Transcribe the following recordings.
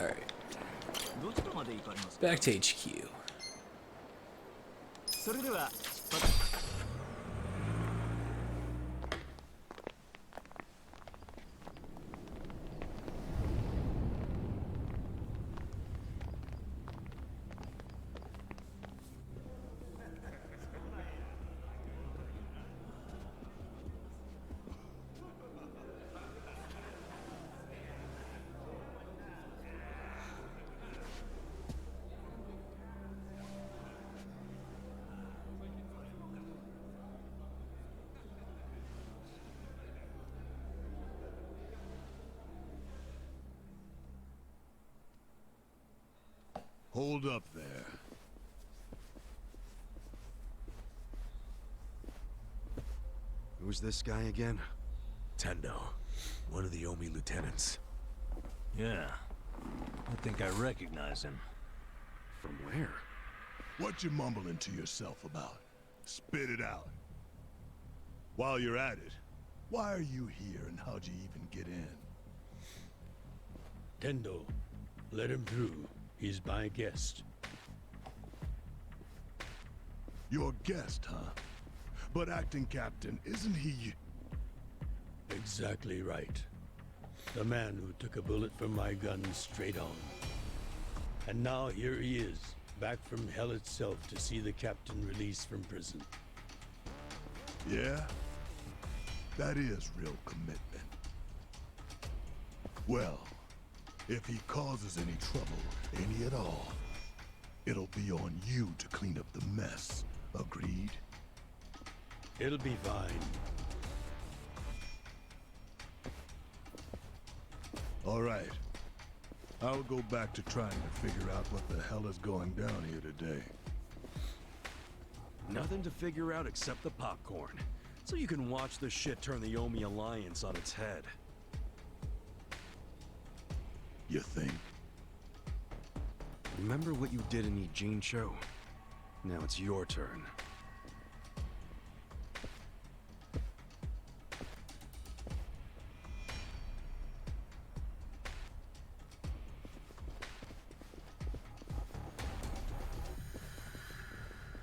Alright. Back to HQ. Hold up there. Who's this guy again? Tendo, one of the Omi lieutenants. Yeah, I think I recognize him. From where? What you mumbling to yourself about? Spit it out. While you're at it, why are you here and how'd you even get in? Tendo, let him through. He's my guest. Your guest, huh? But acting captain, isn't he... Exactly right. The man who took a bullet from my gun straight on. And now here he is, back from hell itself to see the captain released from prison. Yeah? That is real commitment. Well, if he causes any trouble, any at all, it'll be on you to clean up the mess. Agreed? It'll be fine. All right. I'll go back to trying to figure out what the hell is going down here today. Nothing to figure out except the popcorn. So you can watch the shit turn the Omi Alliance on its head. You think? Remember what you did in Ijincho? Now it's your turn.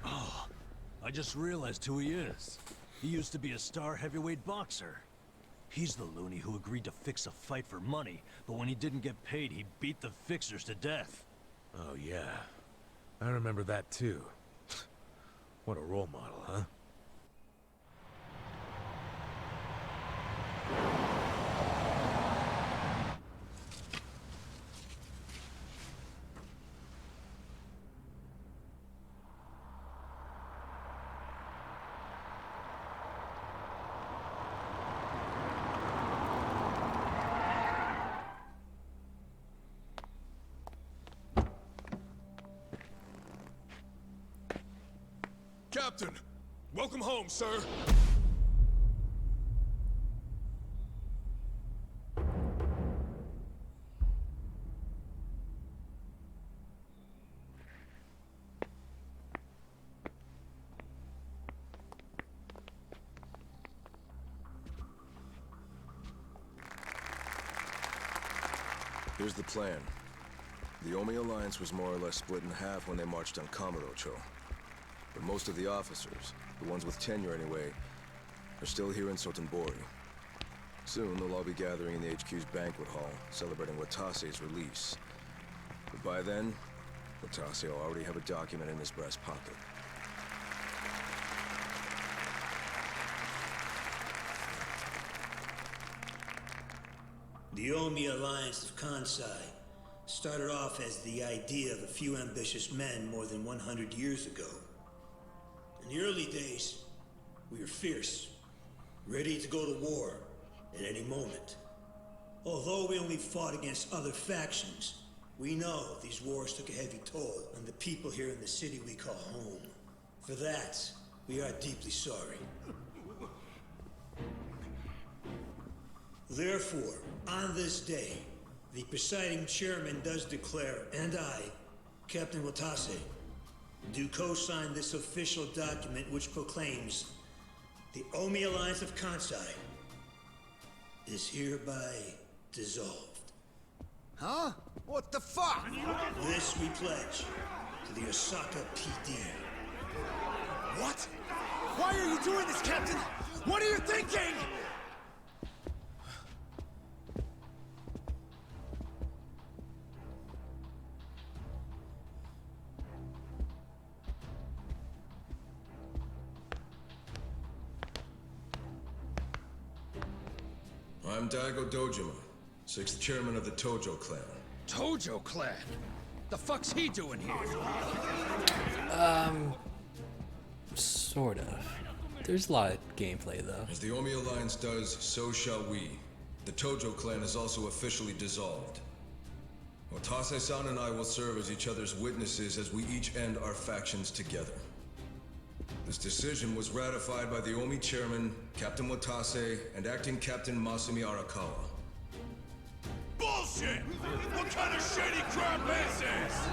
Oh, I just realized who he is. He used to be a star heavyweight boxer. He's the loony who agreed to fix a fight for money, but when he didn't get paid, he beat the fixers to death. Oh, yeah. I remember that, too. What a role model, huh? Captain! Welcome home, sir! Here's the plan. The Omi Alliance was more or less split in half when they marched on Kamurocho. But most of the officers, the ones with tenure anyway, are still here in Sotenbori. Soon they'll all be gathering in the HQ's banquet hall, celebrating Watase's release. But by then, Watase will already have a document in his breast pocket. The Omi Alliance of Kansai started off as the idea of a few ambitious men more than 100 years ago. In the early days, we were fierce, ready to go to war at any moment. Although we only fought against other factions, we know these wars took a heavy toll on the people here in the city we call home. For that, we are deeply sorry. Therefore, on this day, the presiding chairman does declare, and I, Captain Watase, do co-sign this official document which proclaims the Omi Alliance of Kansai is hereby dissolved. Huh? What the fuck? This we pledge to the Osaka PD. What? Why are you doing this, Captain? What are you thinking? I'm Daigo Dojima, 6th chairman of the Tojo clan. Tojo clan? The fuck's he doing here? Sort of. There's a lot of gameplay though. As the Omi Alliance does, so shall we. The Tojo clan is also officially dissolved. Watase-san and I will serve as each other's witnesses as we each end our factions together. This decision was ratified by the Omi chairman, Captain Watase, and acting Captain Masumi Arakawa. Bullshit! What kind of shady crap is this?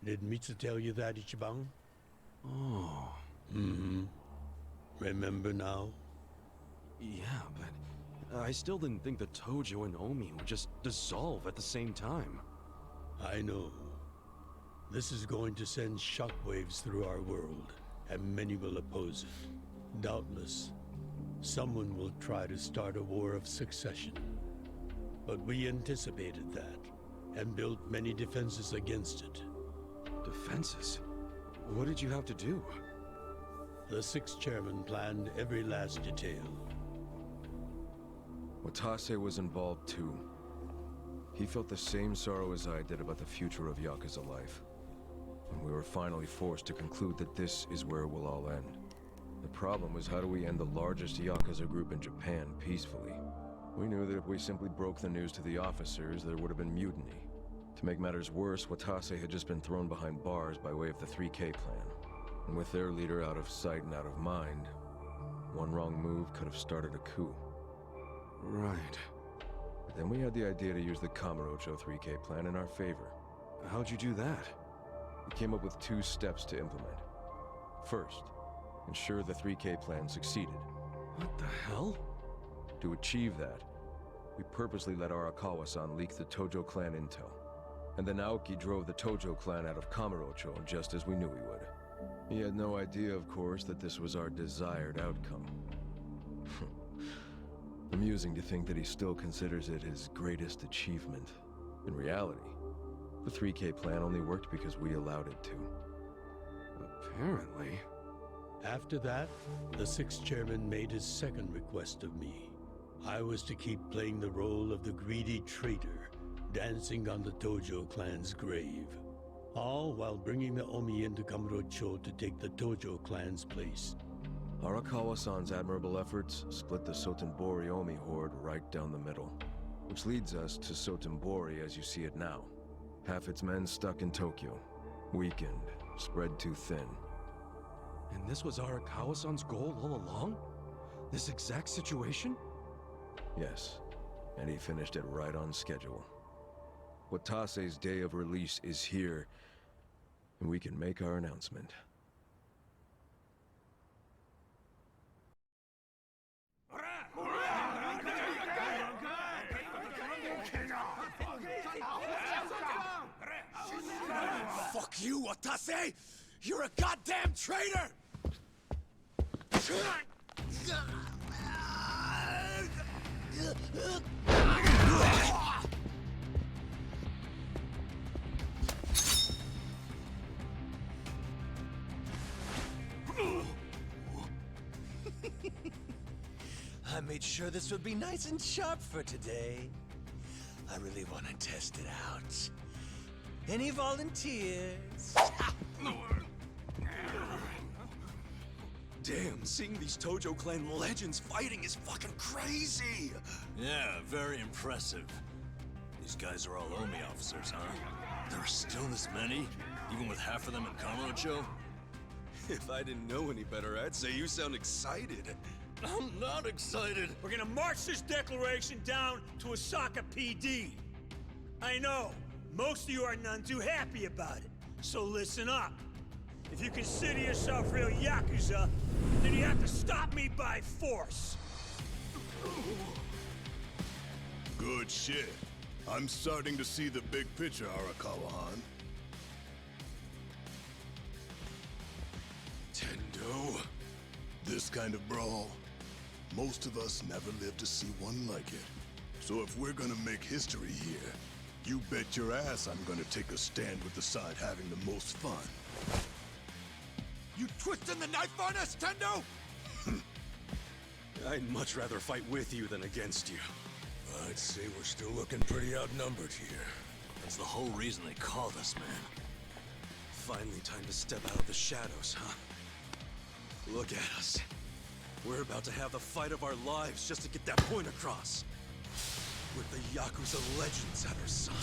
Did Mitsu tell you that, Ichiban? Oh. Mm-hmm. Remember now? Yeah, but I still didn't think the Tojo and Omi would just dissolve at the same time. I know. This is going to send shockwaves through our world, and many will oppose it. Doubtless, someone will try to start a war of succession. But we anticipated that, and built many defenses against it. Defenses? What did you have to do? The 6th chairman planned every last detail. Watase was involved too. He felt the same sorrow as I did about the future of Yakuza life. And we were finally forced to conclude that this is where it will all end. The problem was, how do we end the largest Yakuza group in Japan peacefully? We knew that if we simply broke the news to the officers, there would have been mutiny. To make matters worse, Watase had just been thrown behind bars by way of the 3K plan. And with their leader out of sight and out of mind, one wrong move could have started a coup. Right. But then we had the idea to use the Kamurocho 3K plan in our favor. How'd you do that? We came up with 2 steps to implement. First, ensure the 3K plan succeeded. What the hell? To achieve that, we purposely let Arakawa-san leak the Tojo clan intel. And then Aoki drove the Tojo clan out of Kamurocho just as we knew he would. He had no idea, of course, that this was our desired outcome. Amusing to think that he still considers it his greatest achievement. In reality, the 3K plan only worked because we allowed it to. Apparently. After that, the 6th chairman made his second request of me. I was to keep playing the role of the greedy traitor, dancing on the Tojo clan's grave. All while bringing the Omi into Kamurocho to take the Tojo clan's place. Arakawa-san's admirable efforts split the Sotenbori Omi horde right down the middle. Which leads us to Sotenbori as you see it now. Half its men stuck in Tokyo, weakened, spread too thin. And this was Arakawa-san's goal all along? This exact situation? Yes, and he finished it right on schedule. Watase's day of release is here, and we can make our announcement. Fuck you, Watase! You're a goddamn traitor! I made sure this would be nice and sharp for today. I really want to test it out. Any volunteers? Damn, seeing these Tojo clan legends fighting is fucking crazy! Yeah, very impressive. These guys are all Omi officers, huh? There are still this many? Even with half of them in Kamurocho? If I didn't know any better, I'd say you sound excited. I'm not excited! We're gonna march this declaration down to Osaka PD. I know, most of you are none too happy about it, so listen up. If you consider yourself real Yakuza, then you have to stop me by force. Good shit. I'm starting to see the big picture, Arakawa-han. Tendo? This kind of brawl, most of us never lived to see one like it. So if we're gonna make history here, you bet your ass I'm gonna take a stand with the side having the most fun. You twisting the knife on us, Tendo? I'd much rather fight with you than against you. I'd say we're still looking pretty outnumbered here. That's the whole reason they called us, man. Finally time to step out of the shadows, huh? Look at us. We're about to have the fight of our lives just to get that point across. With the Yakuza legends at our side.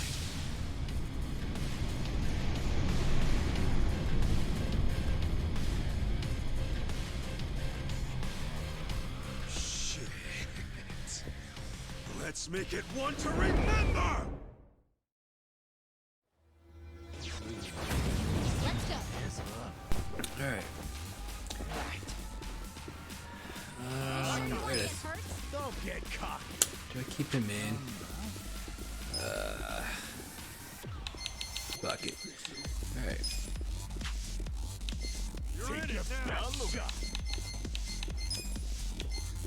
Shit. Let's make it one to remember! Let's go. Alright. Where is? Don't get cocky. Do I keep him in? Fuck it. Alright. You're in it now.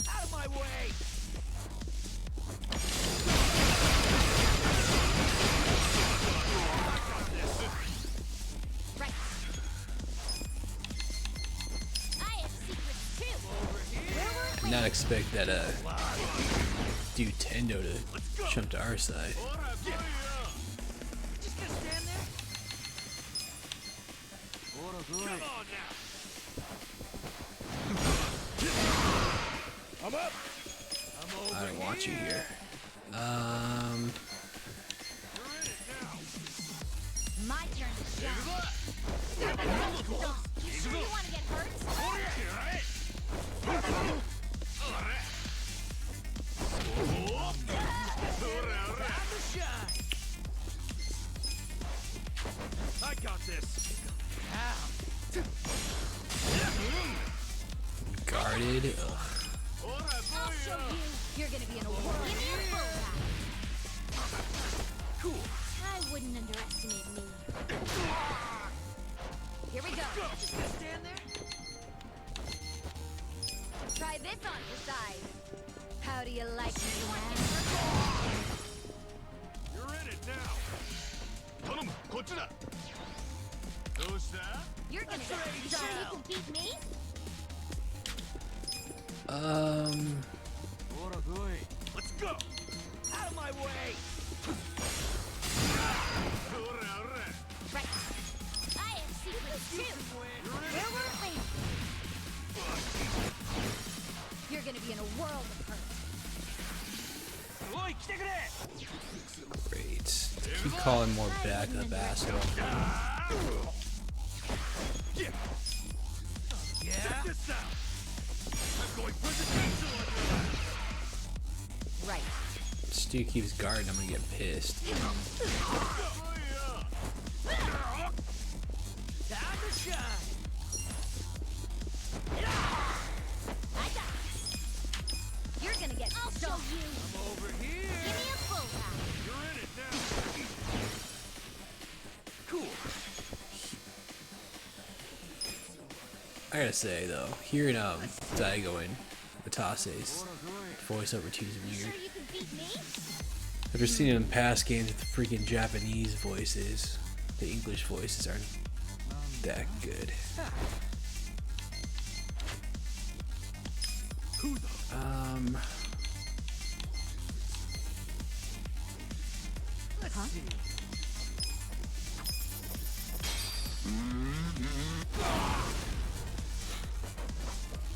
Out of my way. Right. I have secrets too. Did not expect that dude Tendo to jump to our side. Just gonna stand there? Come on now. I'm up. I'm over I don't want you here. You're in it now. My turn to shine. You sure you want to get hurt? I got this. Guarded. Ugh. I'll show you. You're gonna be in a whirl. Give me a full pack. Cool. I wouldn't underestimate me. Here we go. Just gonna stand there? Try this on for size. How do you like me, man? You're in it now. Who's that? You're gonna get sure you can beat me? Let's go. Out of my way. Right. I have secrets too. Where were we? You're gonna be in a world of hurt. Great. Keep calling more backup, asshole. Yeah. Check this out. I'm going presidential on your ass. Right. Stu keeps guarding, I'm gonna get pissed. Time to shine. I got this. You're gonna get I'll show you. I'm over here. Give me a full pack. You're in it now. Cool. I gotta say though, hearing Daigo and Matase's voiceover teams are weird. Sure you can beat me? After seeing him in past games with the freaking Japanese voices, the English voices aren't that good. Huh?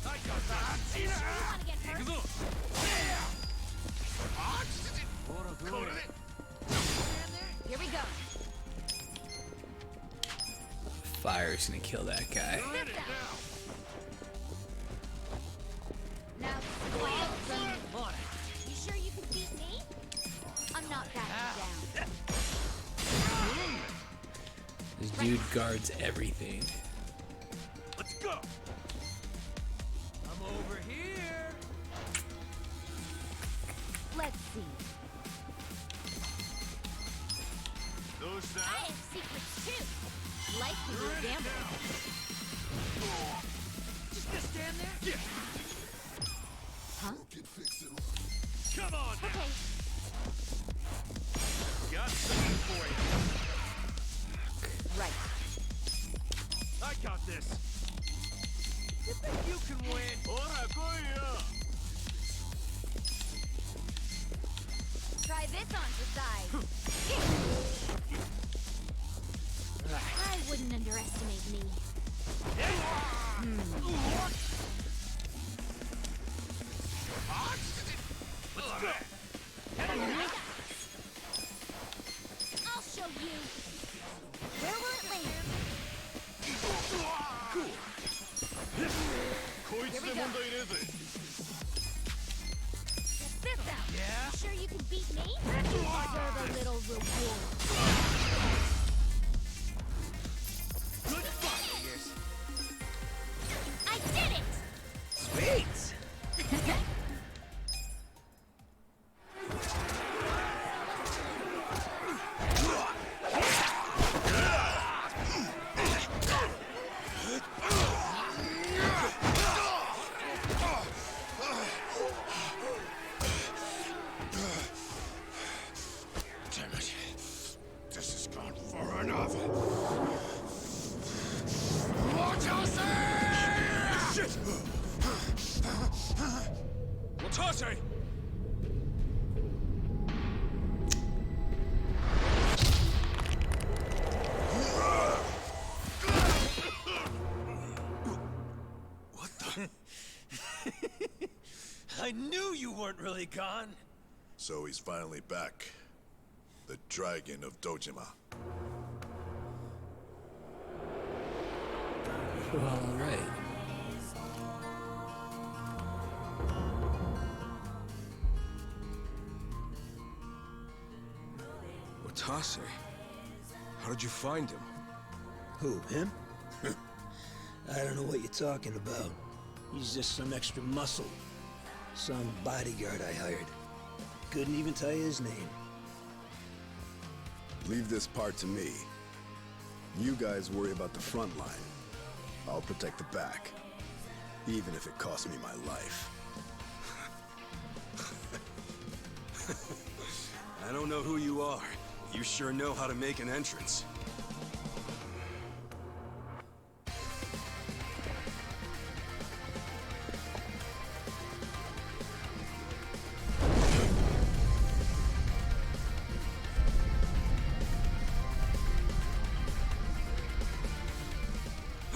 I got that. You sure you want to get hurt? Here we go. Fire's gonna kill that guy. You're in it now. Now, squeal from me. You sure you can beat me? I'm not backing down. This dude guards everything. Let's go. I'm over here. see. I have secrets too. Life can be a gamble. Just gonna stand there? Yeah. Huh? Come on now. Okay. Got something for you. Right. I got this. You think you can win? Try this on the side. I wouldn't underestimate me. I'll show you. Where will it land? Here we go. Check this out. Yeah? You sure you can beat me? You deserve a little reward. Good fight, Gears. I did it! Sweet! Damn it. This has gone far enough. Shit! Watase! What the? I knew you weren't really gone. So he's finally back. The Dragon of Dojima. Well, all right. Watase? How did you find him? Who, him? I don't know what you're talking about. He's just some extra muscle. Some bodyguard I hired. Couldn't even tell you his name. Leave this part to me. You guys worry about the front line. I'll protect the back. Even if it costs me my life. I don't know who you are. You sure know how to make an entrance.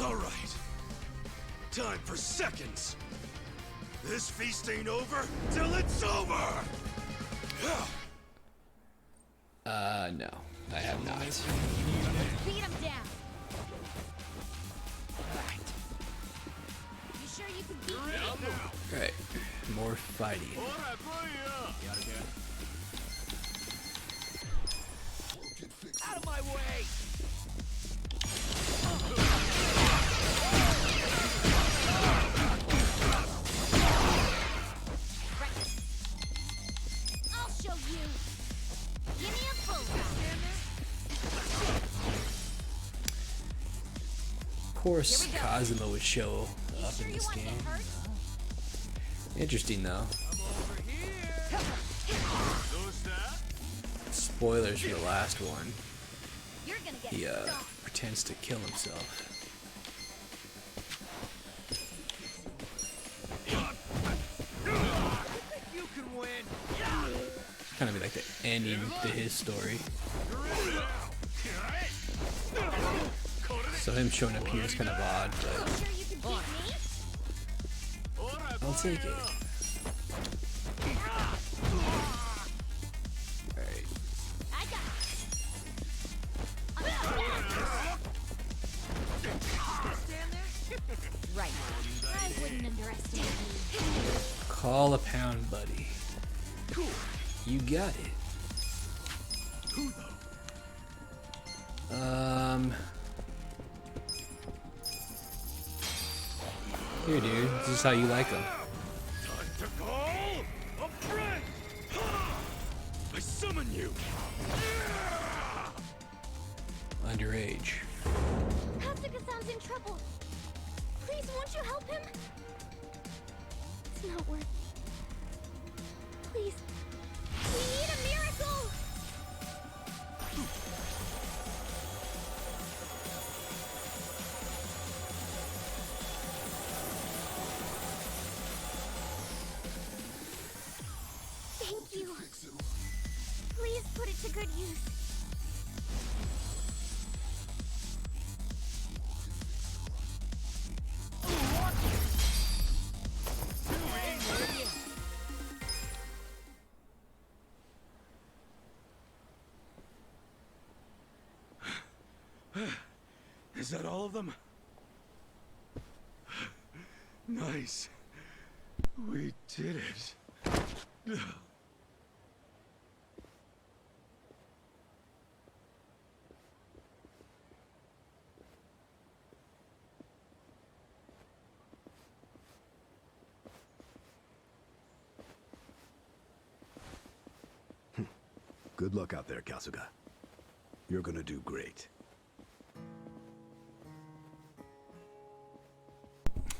All right. Time for seconds. This feast ain't over till it's over! No, I have not. Beat him down. You sure you can beat me? Alright, more fighting. Out of my way! I'll show you. Give me a full Of course, Here we go. Kazuma would show up sure in you this want to game. get hurt? Interesting though. I'm over here! Who's that? Spoilers for the last one. You're gonna get He stomped. pretends to kill himself. You can win! Kind of be like the ending to his story. So him showing up here is kind of odd, but Sure you can beat me? I'll take it. Alright. I got it. Right. I wouldn't underestimate me. Call a pound, buddy. You got it. Here, dude. This is how you like them. Time to call a friend! Underage. Kasuga-san's in trouble. Please, won't you help him? It's not worth it. Please. We need a miracle! Thank you. Please put it to good use. Is that all of them? Nice. We did it. Good luck out there, Kasuga. You're gonna do great.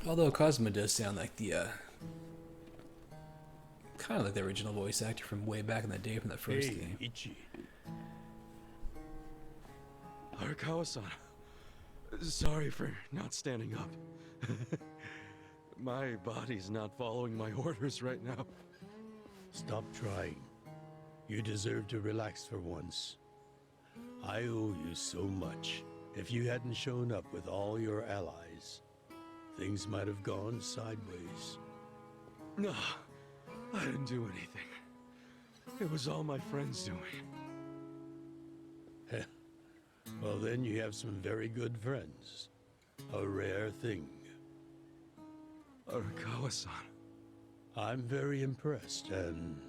Although Cosmo does sound like the, kind of like the original voice actor from way back in the day from the first game. Ichi. Arakawa-san, sorry for not standing up. My body's not following my orders right now. Stop trying. You deserve to relax for once. I owe you so much. If you hadn't shown up with all your allies, things might have gone sideways. No, I didn't do anything. It was all my friends doing. Well, then you have some very good friends. A rare thing. Arakawa-san. I'm very impressed and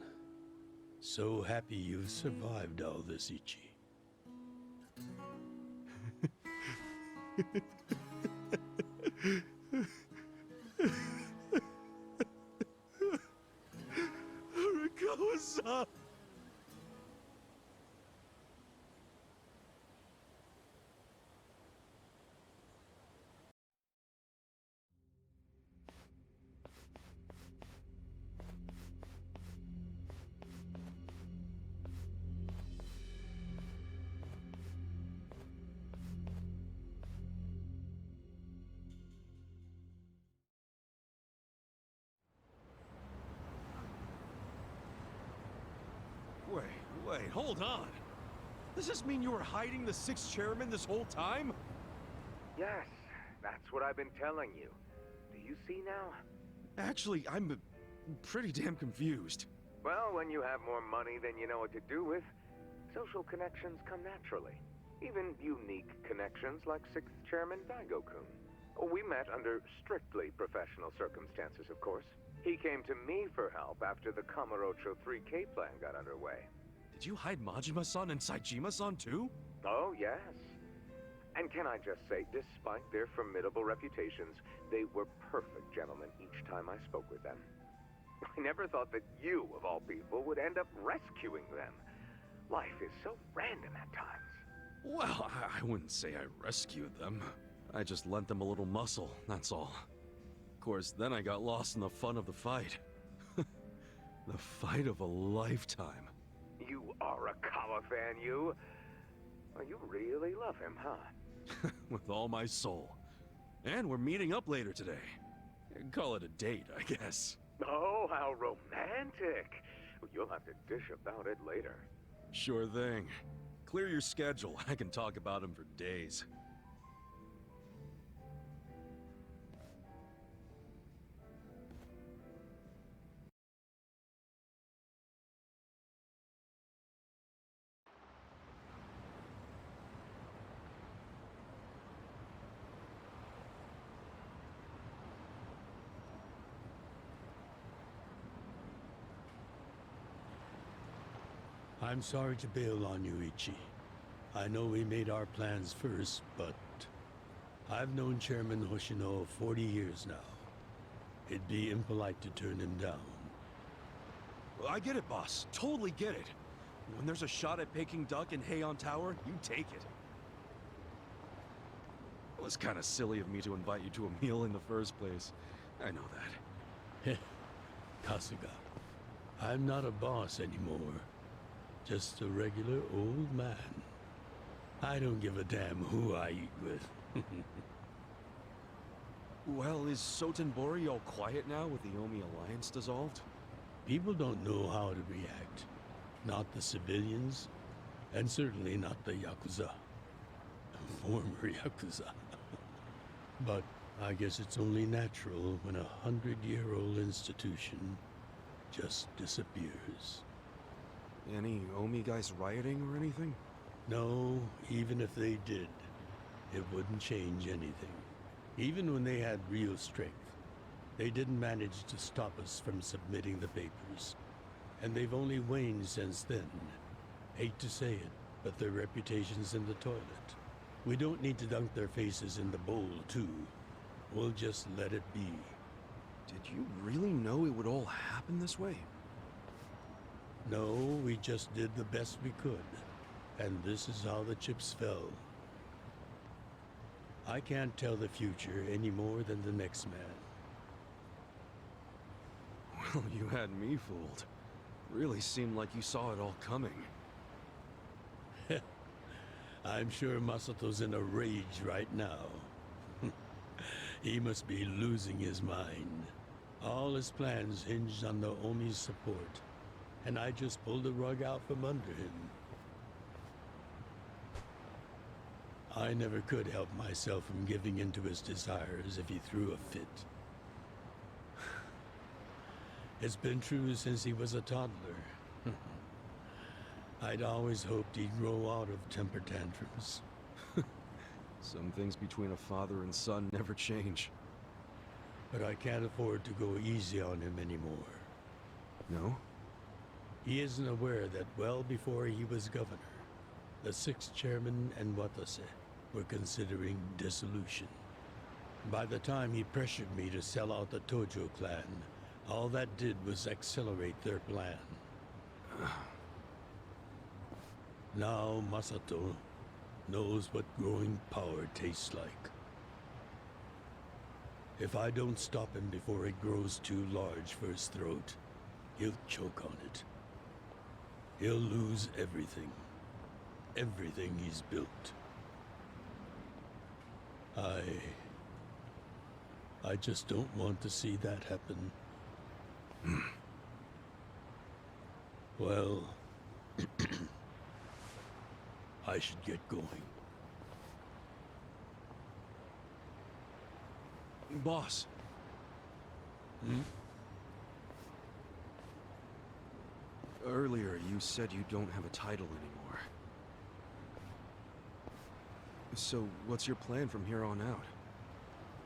so happy you've survived all this, Ichi. Arakawa-san! Wait, hold on. Does this mean you were hiding the sixth chairman this whole time? Yes, that's what I've been telling you. Do you see now? Actually, I'm pretty damn confused. Well, when you have more money than you know what to do with, social connections come naturally. Even unique connections like 6th Chairman Daigo-kun. We met under strictly professional circumstances, of course. He came to me for help after the Kamurocho 3K plan got underway. Did you hide Majima-san and Saejima-san too? Oh, yes. And can I just say, despite their formidable reputations, they were perfect gentlemen each time I spoke with them. I never thought that you, of all people, would end up rescuing them. Life is so random at times. Well, I wouldn't say I rescued them. I just lent them a little muscle, that's all. Of course, then I got lost in the fun of the fight. The fight of a lifetime. You are a Kawa fan, you. Well, you really love him, huh? With all my soul. And we're meeting up later today. Call it a date, I guess. Oh, how romantic. You'll have to dish about it later. Sure thing. Clear your schedule. I can talk about him for days. I'm sorry to bail on you, Ichi. I know we made our plans first, but I've known Chairman Hoshino 40 years now. It'd be impolite to turn him down. I get it, boss. Totally get it. When there's a shot at Peking Duck and Heian Tower, you take it. It was kind of silly of me to invite you to a meal in the first place. I know that. Kasuga, I'm not a boss anymore. Just a regular old man. I don't give a damn who I eat with. Well, is Sotenbori all quiet now with the Omi Alliance dissolved? People don't know how to react. Not the civilians, and certainly not the Yakuza. Former Yakuza. But I guess it's only natural when 100-year-old institution just disappears. Any Omi guys rioting or anything? No, even if they did, it wouldn't change anything. Even when they had real strength, they didn't manage to stop us from submitting the papers. And they've only waned since then. Hate to say it, but their reputation's in the toilet. We don't need to dunk their faces in the bowl, too. We'll just let it be. Did you really know it would all happen this way? No, we just did the best we could. And this is how the chips fell. I can't tell the future any more than the next man. Well, you had me fooled. Really seemed like you saw it all coming. I'm sure Masato's in a rage right now. He must be losing his mind. All his plans hinged on the Omi's support, and I just pulled the rug out from under him. I never could help myself from giving in to his desires if he threw a fit. It's been true since he was a toddler. I'd always hoped he'd grow out of temper tantrums. Some things between a father and son never change. But I can't afford to go easy on him anymore. No? He isn't aware that well before he was governor, the 6th chairman and Watase were considering dissolution. By the time he pressured me to sell out the Tojo clan, all that did was accelerate their plan. Now Masato knows what growing power tastes like. If I don't stop him before it grows too large for his throat, he'll choke on it. He'll lose everything. Everything he's built. I just don't want to see that happen. Well, I should get going. Boss. Earlier, you said you don't have a title anymore. So, what's your plan from here on out?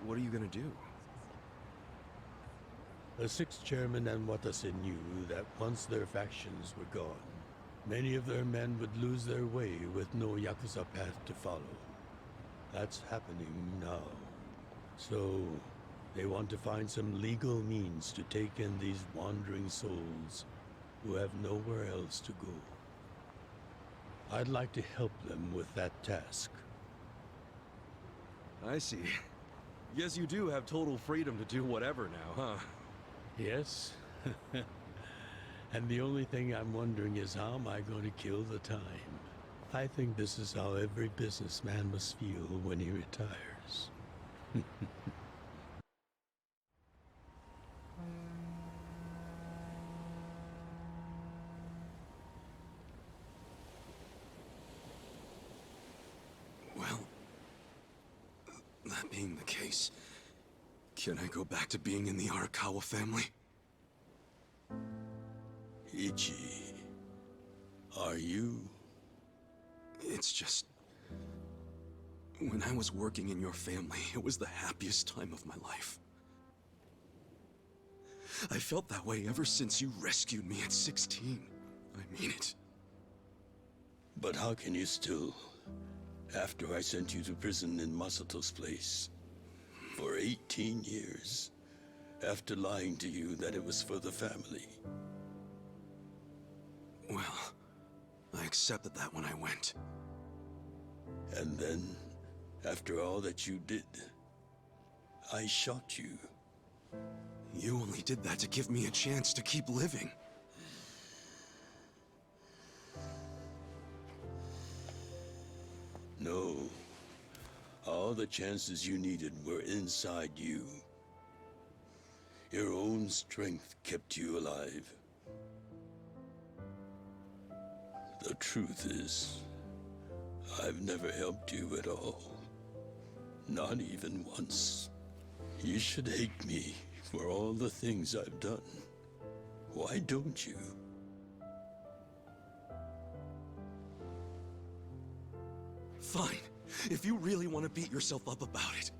What are you gonna do? The 6th chairman and Watase knew that once their factions were gone, many of their men would lose their way with no Yakuza path to follow. That's happening now. So, they want to find some legal means to take in these wandering souls who have nowhere else to go. I'd like to help them with that task. I see. Guess you do have total freedom to do whatever now, huh? Yes. And the only thing I'm wondering is how am I going to kill the time? I think this is how every businessman must feel when he retires. Well, that being the case, can I go back to being in the Arakawa family? Ichi, are you? It's just... when I was working in your family, it was the happiest time of my life. I felt that way ever since you rescued me at 16. I mean it. But how can you still, after I sent you to prison in Masato's place, for 18 years, after lying to you that it was for the family? Well, accepted that when I went. And then, after all that you did, I shot you. You only did that to give me a chance to keep living. No. All the chances you needed were inside you. Your own strength kept you alive. The truth is, I've never helped you at all. Not even once. You should hate me for all the things I've done. Why don't you? Fine. If you really want to beat yourself up about it,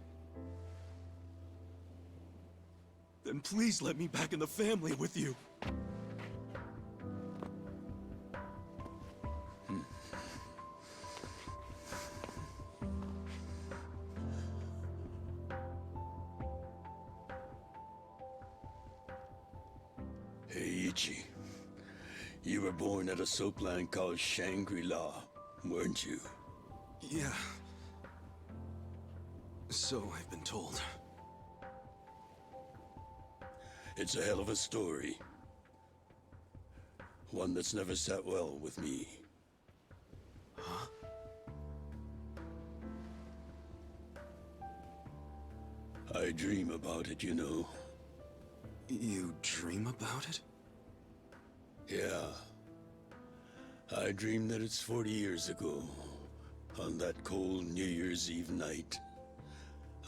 then please let me back in the family with you. Hey, Ichi. You were born at a soapland called Shangri-La, weren't you? Yeah. So I've been told. It's a hell of a story. One that's never sat well with me. Huh? I dream about it, you know. You dream about it? Yeah. I dream that it's 40 years ago, on that cold New Year's Eve night.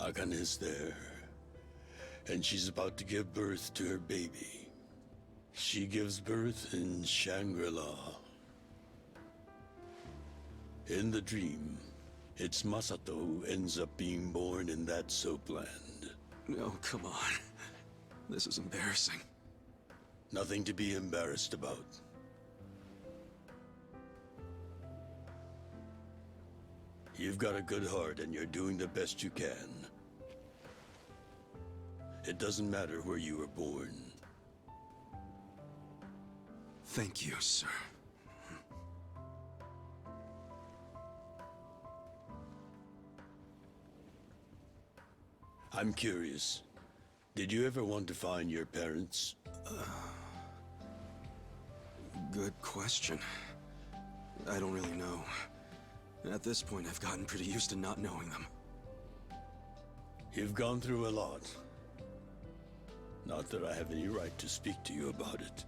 Akane's there, and she's about to give birth to her baby. She gives birth in Shangri-La. In the dream, it's Masato who ends up being born in that soapland. No, come on. This is embarrassing. Nothing to be embarrassed about. You've got a good heart and you're doing the best you can. It doesn't matter where you were born. Thank you, sir. I'm curious. Did you ever want to find your parents? Good question. I don't really know. At this point, I've gotten pretty used to not knowing them. You've gone through a lot. Not that I have any right to speak to you about it.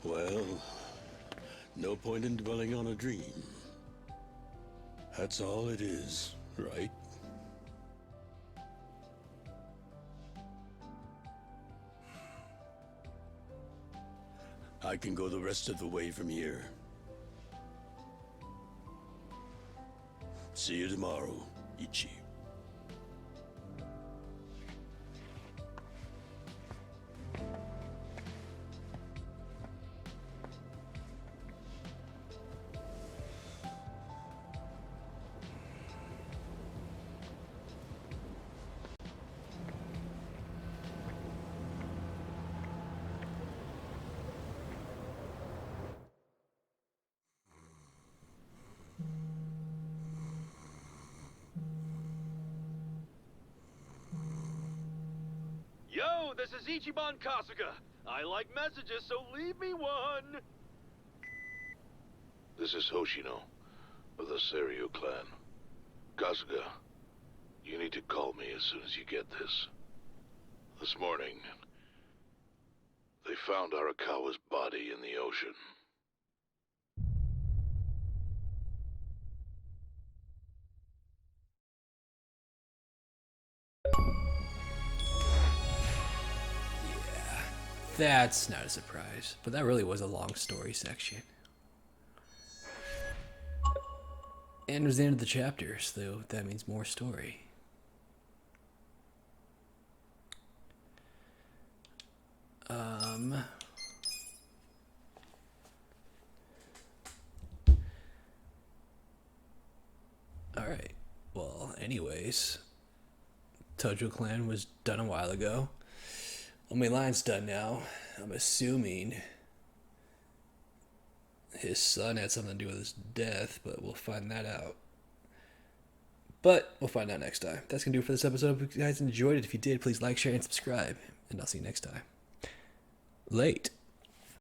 Well, no point in dwelling on a dream. That's all it is, right? I can go the rest of the way from here. See you tomorrow, Ichi. Yo, this is Ichiban Kasuga. I like messages, so leave me one. This is Hoshino, of the Seiryu clan. Kasuga, you need to call me as soon as you get this. This morning, they found Arakawa's body in the ocean. That's not a surprise, but that really was a long story section. And it was the end of the chapter, so that means more story. Alright, well, anyways, Tojo Clan was done a while ago. my line's done now. I'm assuming his son had something to do with his death, but we'll find that out. But we'll find out next time. That's going to do it for this episode. If you guys enjoyed it, if you did, please like, share, and subscribe. And I'll see you next time. Late.